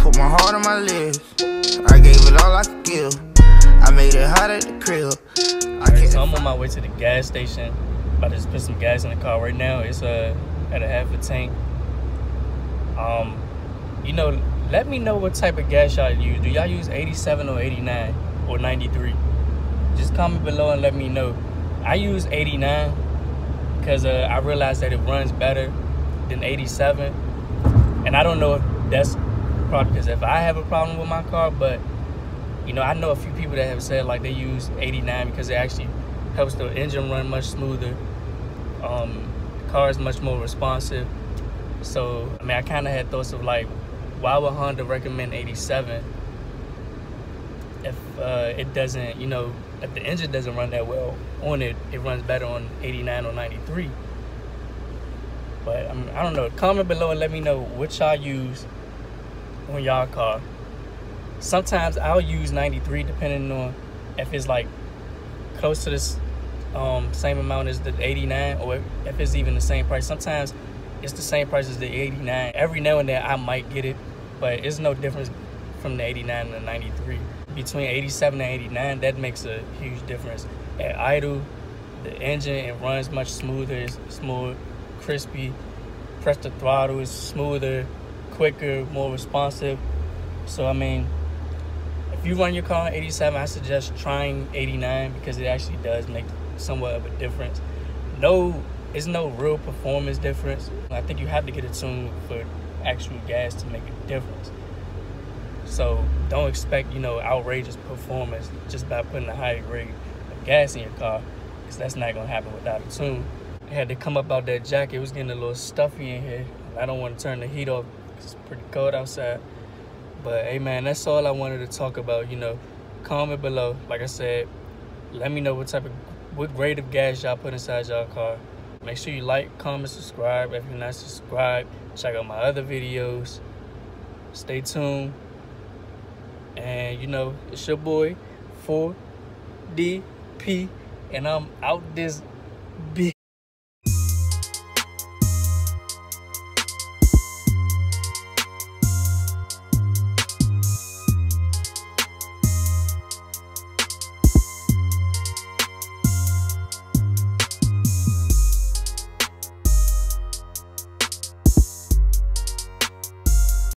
put my heart on my lips. I gave it all I could give. I made it hot at the crib. Alright, so I'm on my way to the gas station. About to just put some gas in the car right now. It's at a half a tank. You know, let me know what type of gas y'all use. Do y'all use 87 or 89 or 93? Just comment below and let me know. I use 89 because I realized that it runs better than 87. And I don't know if that's probably because if I have a problem with my car, but you know, I know a few people that have said like they use 89 because it actually helps the engine run much smoother. The car is much more responsive. So, I mean, I kind of had thoughts of like, why would Honda recommend 87 if it doesn't, you know, if the engine doesn't run that well on it, it runs better on 89 or 93. But I don't know. Comment below and let me know what y'all use on y'all car. Sometimes I'll use 93 depending on if it's like close to this same amount as the 89 or if it's even the same price. Sometimes it's the same price as the 89. Every now and then I might get it, but it's no difference from the 89 and the 93. Between 87 and 89, that makes a huge difference. At idle, the engine, it runs much smoother. It's more crispy. Press the throttle, it's smoother, quicker, more responsive. So I mean, if you run your car on 87, I suggest trying 89 because it actually does make somewhat of a difference. It's no real performance difference. I think you have to get it tuned for actual gas to make a difference. So don't expect, you know, outrageous performance just by putting a higher grade of gas in your car, because that's not gonna happen without a tune. I had to come up out that jacket. It was getting a little stuffy in here. I don't want to turn the heat off because it's pretty cold outside. But hey man, that's all I wanted to talk about. You know, comment below. Like I said, let me know what grade of gas y'all put inside y'all car. Make sure you like, comment, subscribe. If you're not subscribed, check out my other videos. Stay tuned. And you know, it's your boy 4DP, and I'm out this bitch.